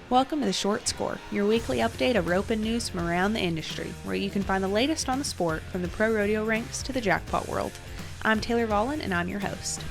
Welcome to the Short Score, your weekly update of roping news from around the industry, where you can find the latest on the sport from the pro rodeo ranks to the jackpot world. I'm Taylor Vollen, and I'm your host.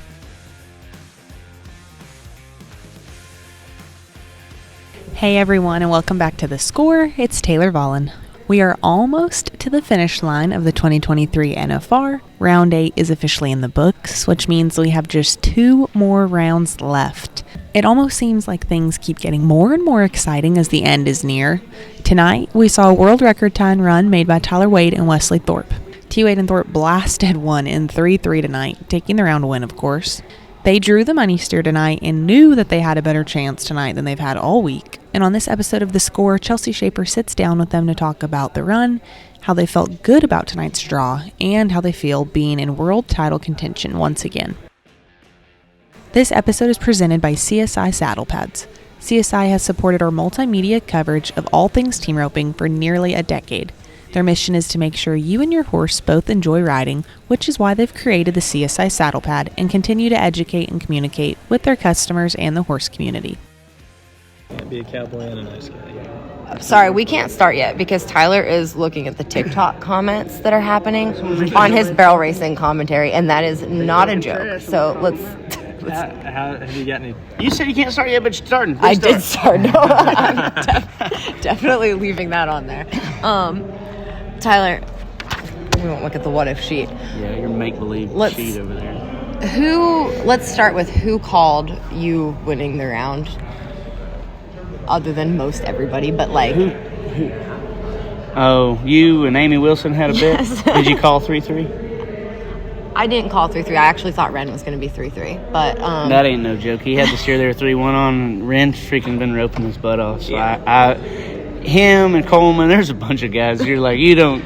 Hey everyone, and welcome back to the Score. It's Taylor Vollen. We are almost to the finish line of the 2023 NFR. Round 8 is officially in the books, which means we have just 2 more rounds left. It almost seems like things keep getting more and more exciting as the end is near. Tonight, we saw a world record time run made by Tyler Wade and Wesley Thorp. Wade and Thorp blasted one in 3-3 tonight, taking the round win, of course. They drew the money steer tonight and knew that they had a better chance tonight than they've had all week. And on this episode of The Score, Chelsea Shaffer sits down with them to talk about the run, how they felt good about tonight's draw, and how they feel being in world title contention once again. This episode is presented by CSI Saddle Pads. CSI has supported our multimedia coverage of all things team roping for nearly a decade. Their mission is to make sure you and your horse both enjoy riding, which is why they've created the CSI Saddle Pad and continue to educate and communicate with their customers and the horse community. Be a cowboy and a nice guy. Sorry, we can't start yet because Tyler is looking at the TikTok comments that are happening on his barrel racing commentary, and that is not a joke. So let's How have you got any? You said you can't start yet, but you're starting. I did start. No, I'm definitely leaving that on there. Tyler, we won't look at the what if sheet. Yeah, your make-believe sheet over there. Let's start with who called you winning the round, other than most everybody, but like... Who? Oh, you and Amy Wilson had a Yes. bet? Did you call 3-3? I didn't call 3-3. I actually thought Ren was going to be 3-3, but... That ain't no joke. He had to steer there 3-1 on. Ren's freaking been roping his butt off. So yeah. Him and Coleman, there's a bunch of guys. You're like, you don't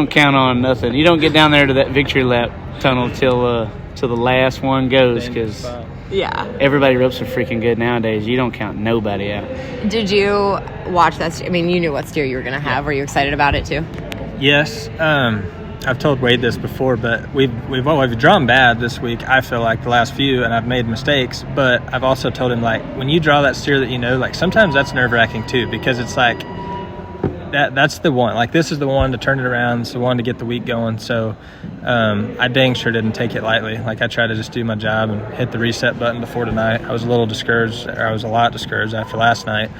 count on nothing. You don't get down there to that victory lap tunnel till the last one goes, because everybody ropes so freaking good nowadays. You don't count nobody out. Did you watch that? I mean, you knew what steer you were going to have. Were you excited about it too? Yes. I've told Wade this before, but we've drawn bad this week, I feel like, the last few, and I've made mistakes. But I've also told him, like, when you draw that steer that you know, like, sometimes that's nerve-wracking too, because it's like that's the one. Like, this is the one to turn it around. It's the one to get the week going. So I dang sure didn't take it lightly. Like, I tried to just do my job and hit the reset button before tonight. I was a lot discouraged after last night,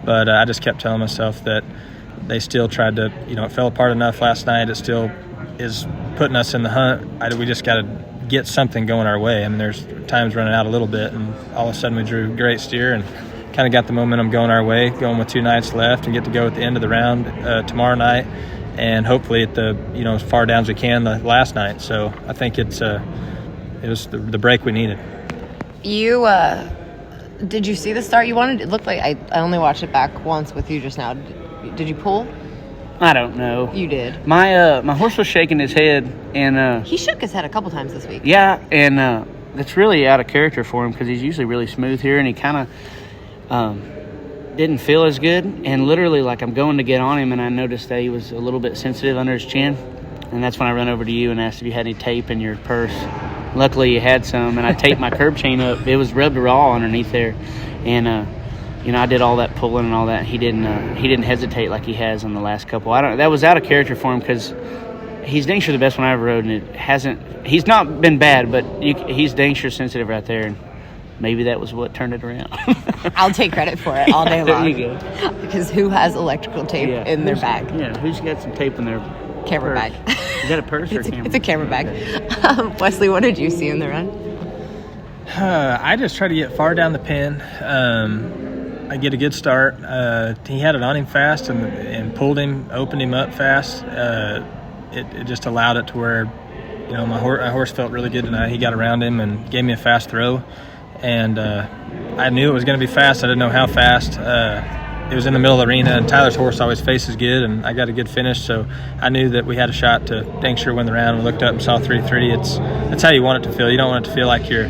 but I just kept telling myself that they still tried to, it fell apart enough last night. It still is putting us in the hunt. We just got to get something going our way. I mean, there's times running out a little bit, and all of a sudden we drew a great steer and kind of got the momentum going our way, going with 2 nights left, and get to go at the end of the round tomorrow night, and hopefully at the as far down as we can the last night. So I think it was the break we needed. You did you see the start you wanted? It looked like I only watched it back once with you just now. Did you pull? I don't know. You did. My horse was shaking his head, and he shook his head a couple times this week. Yeah, and that's really out of character for him because he's usually really smooth here, and he kind of didn't feel as good. And literally, like, I'm going to get on him, and I noticed that he was a little bit sensitive under his chin, and that's when I ran over to you and asked if you had any tape in your purse. Luckily, you had some, and I taped my curb chain up. It was rubbed raw underneath there, and I did all that pulling and all that. He didn't hesitate like he has in the last couple. That was out of character for him because he's dang sure the best one I ever rode, and he's not been bad, but he's dang sure sensitive right there, and maybe that was what turned it around. I'll take credit for it all day long. There you go. Because who has electrical tape in their bag? Yeah, who's got some tape in their camera purse? bag? Is that a purse or a camera? It's a camera bag. Wesley, what did you see in the run? I just tried to get far down the pin. I get a good start. He had it on him fast and pulled him, opened him up fast. It just allowed it to where, my horse felt really good tonight. He got around him and gave me a fast throw. And I knew it was going to be fast. I didn't know how fast. It was in the middle of the arena, and Tyler's horse always faces good, and I got a good finish. So I knew that we had a shot to dang sure win the round. We looked up and saw 3-3. That's how you want it to feel. You don't want it to feel like you're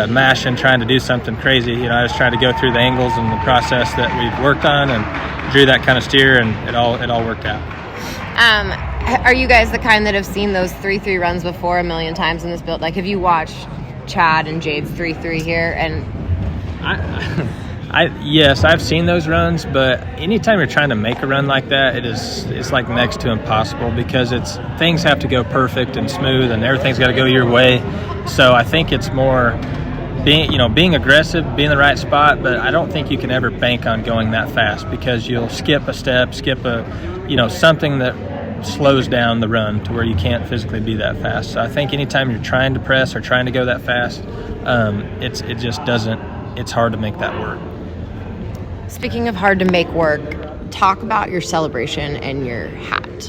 mashing, trying to do something crazy. I just tried to go through the angles and the process that we've worked on and drew that kind of steer, and it all worked out. Are you guys the kind that have seen those 3-3 runs before a million times in this build? Like, have you watched Chad and Jade's 3-3 here? And Yes, I've seen those runs, but anytime you're trying to make a run like that, it's like next to impossible because things have to go perfect and smooth and everything's got to go your way. So I think it's more being aggressive, being in the right spot, but I don't think you can ever bank on going that fast because you'll skip a step, something that slows down the run to where you can't physically be that fast. So I think anytime you're trying to press or trying to go that fast, it's hard to make that work. Speaking of hard to make work, talk about your celebration and your hat.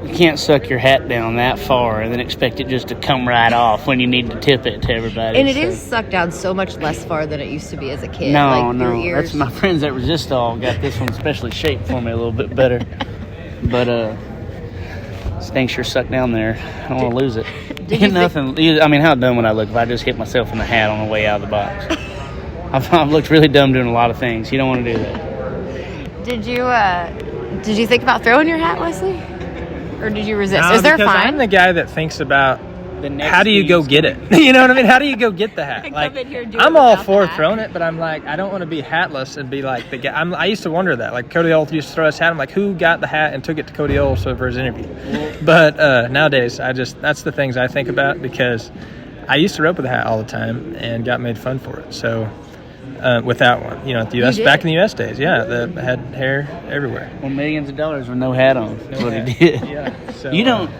You can't suck your hat down that far and then expect it just to come right off when you need to tip it to everybody. And it is sucked down so much less far than it used to be as a kid. No. Ears. That's my friends at Resistol got this one specially shaped for me a little bit better. But this thing sure sucked down there. I don't want to lose it. How dumb would I look if I just hit myself in the hat on the way out of the box? I've looked really dumb doing a lot of things. You don't want to do that. Did you think about throwing your hat, Wesley? Or did you resist? No, Is there a because fine? I'm the guy that thinks about how do you go get it? You know what I mean? How do you go get the hat? Like, I'm all for throwing it, but I'm like, I don't want to be hatless and be like the guy. I used to wonder that. Like, Cody Old used to throw his hat. I'm like, who got the hat and took it to Cody Old for his interview? But nowadays, that's the things I think about because I used to rope with a hat all the time and got made fun for it. So without one, at the U.S. back in the U.S. days, that had hair everywhere. Well, millions of dollars with no hat on. That's what he did. Yeah. So, you don't.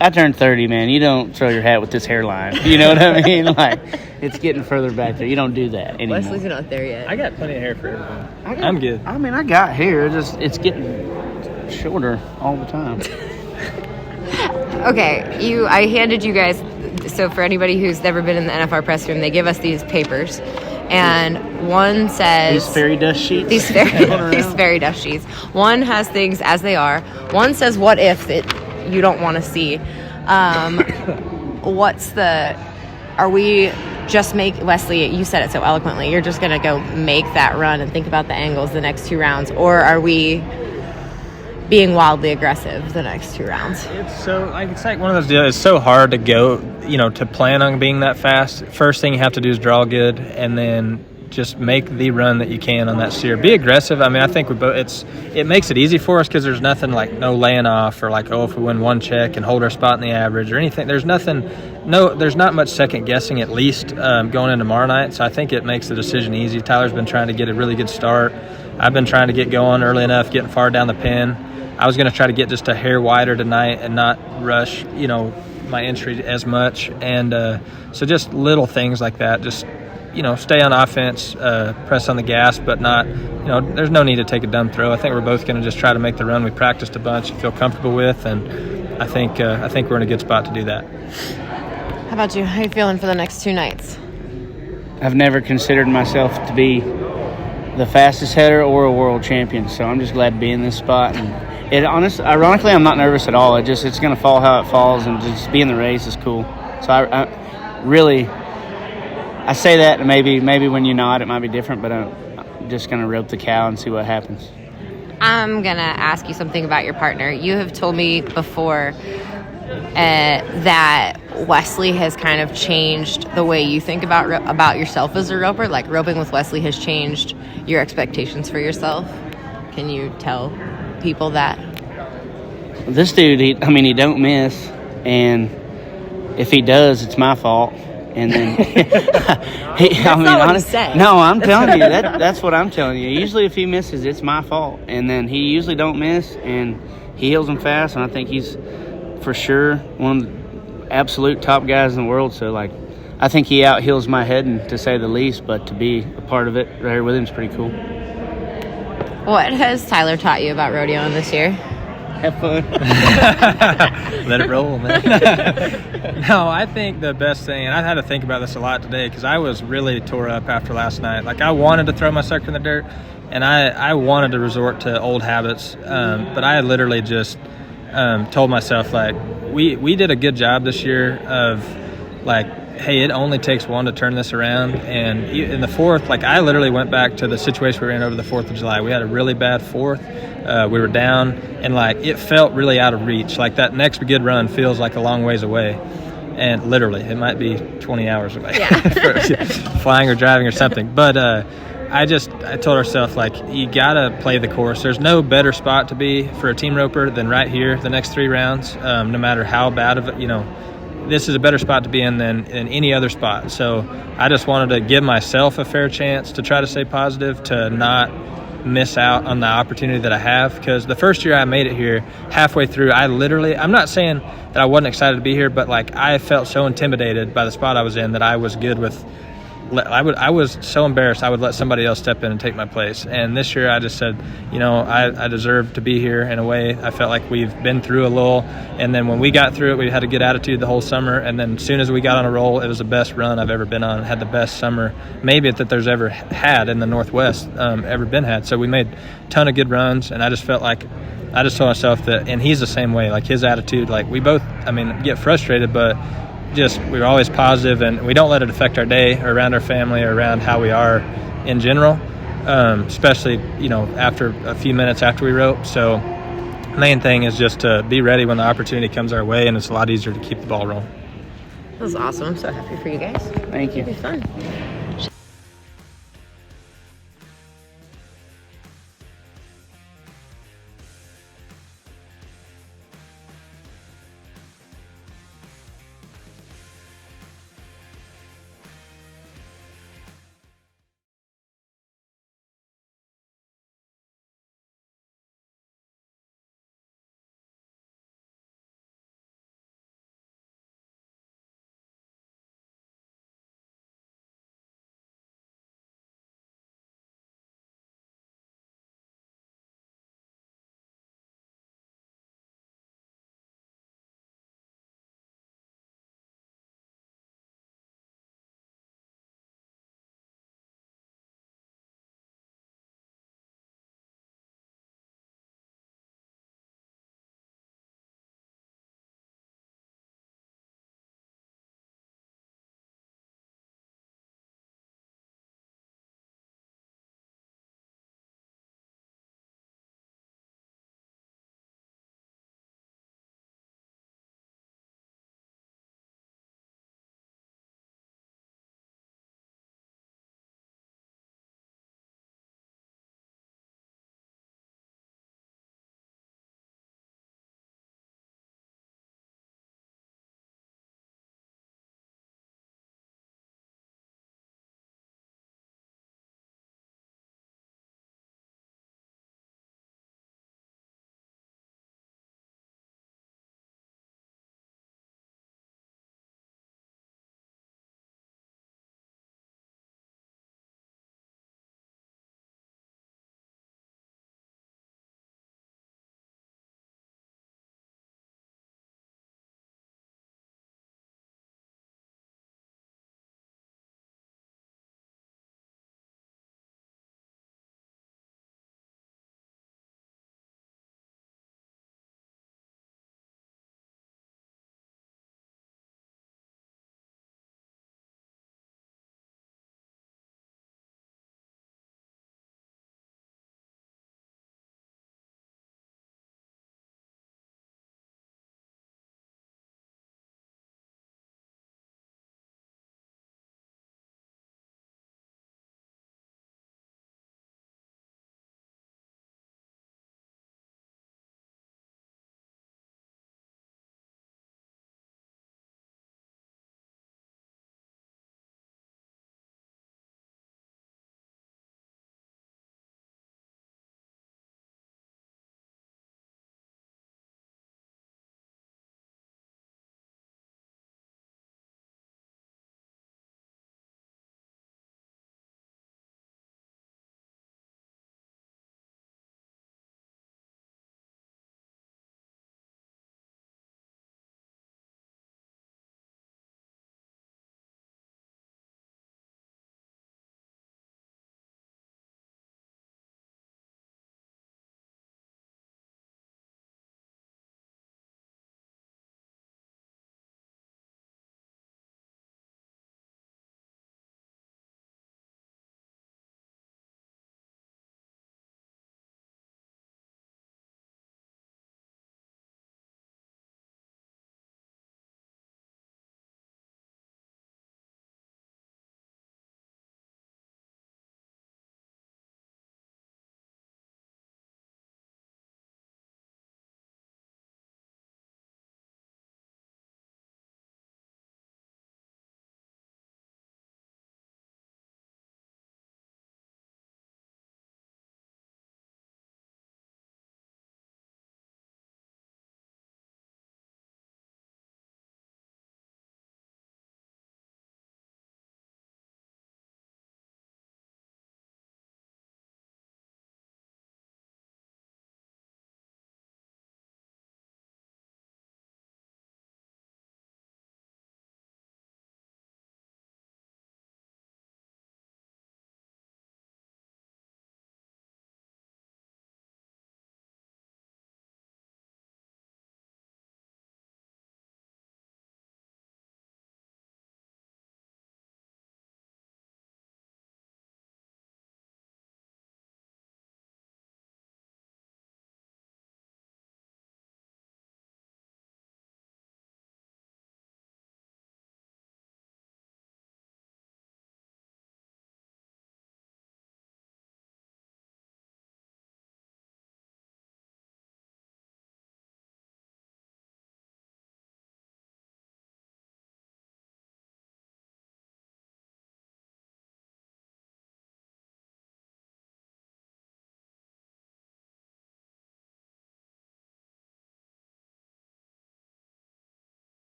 I turned 30, man. You don't throw your hat with this hairline. You know what I mean? Like, it's getting further back there. You don't do that anymore. Wesley's not there yet. I got plenty of hair for everything. I'm good. I got hair. It's getting shorter all the time. Okay, I handed you guys. So for anybody who's never been in the NFR press room, they give us these papers. And one says... These fairy dust sheets? These fairy dust sheets. One has things as they are. One says, what if you don't want to see. Are we just Wesley, you said it so eloquently, you're just going to go make that run and think about the angles the next 2 rounds? Or are we being wildly aggressive the next 2 rounds? It's like one of those deals. It's so hard to go, to plan on being that fast. First thing you have to do is draw good, and then just make the run that you can on that steer. Be aggressive. I think it makes it easy for us because there's nothing like no laying off or like, if we win one check and hold our spot in the average or anything. There's not much second guessing at least going into tomorrow night. So I think it makes the decision easy. Tyler's been trying to get a really good start. I've been trying to get going early enough, getting far down the pin. I was going to try to get just a hair wider tonight and not rush, my entry as much. And so just little things like that. Just, stay on offense, press on the gas, but not, there's no need to take a dumb throw. I think we're both going to just try to make the run we practiced a bunch and feel comfortable with. And I think we're in a good spot to do that. How about you? How are you feeling for the next 2 nights? I've never considered myself to be the fastest header or a world champion, so I'm just glad to be in this spot. And ironically, I'm not nervous at all. It's going to fall how it falls, and just be in the race is cool. So I say that, and maybe when you nod, it might be different, but I'm just going to rope the cow and see what happens. I'm going to ask you something about your partner. You have told me before that Wesley has kind of changed the way you think about yourself as a roper. Like, roping with Wesley has changed your expectations for yourself. Can you tell people that? This dude, he don't miss, and if he does, it's my fault. And then no, I'm telling you that's what I'm telling you. Usually, if he misses, it's my fault, and then he usually don't miss, and he heals them fast. And I think he's for sure one of the absolute top guys in the world. So, I think he out heals my head, to say the least. But to be a part of it right here with him is pretty cool. What has Tyler taught you about rodeoing this year? Have fun. Let it roll, man. No, I think the best thing, and I had to think about this a lot today because I was really tore up after last night. I wanted to throw my sucker in the dirt, and I wanted to resort to old habits, but I literally just told myself, we did a good job this year of, hey, it only takes one to turn this around. And in the fourth, I literally went back to the situation we were in over the 4th of July. We had a really bad fourth. We were down, and it felt really out of reach. That next good run feels like a long ways away. And literally, it might be 20 hours away. Yeah. Flying or driving or something. But I told ourselves, like, you got to play the course. There's no better spot to be for a team roper than right here the next 3 rounds, no matter how bad of it, this is a better spot to be in than in any other spot. So I just wanted to give myself a fair chance to try to stay positive, to not miss out on the opportunity that I have. Because the first year I made it here, halfway through, I'm not saying that I wasn't excited to be here, but like I felt so intimidated by the spot I was in that I was good with. I was so embarrassed I would let somebody else step in and take my place. And this year I just said, I deserve to be here. In a way, I felt like we've been through a lull, and then when we got through it, we had a good attitude the whole summer. And then as soon as we got on a roll, it was the best run I've ever been on. Had the best summer maybe that there's ever had in the Northwest, ever been had. So we made a ton of good runs, and I just felt like I just told myself that, and he's the same way, like his attitude, like we both, get frustrated, but we're always positive, and we don't let it affect our day or around our family or around how we are in general, especially, after a few minutes after we rope. So main thing is just to be ready when the opportunity comes our way, and it's a lot easier to keep the ball rolling. That was awesome. I'm so happy for you guys. Thank you. It'll be fun.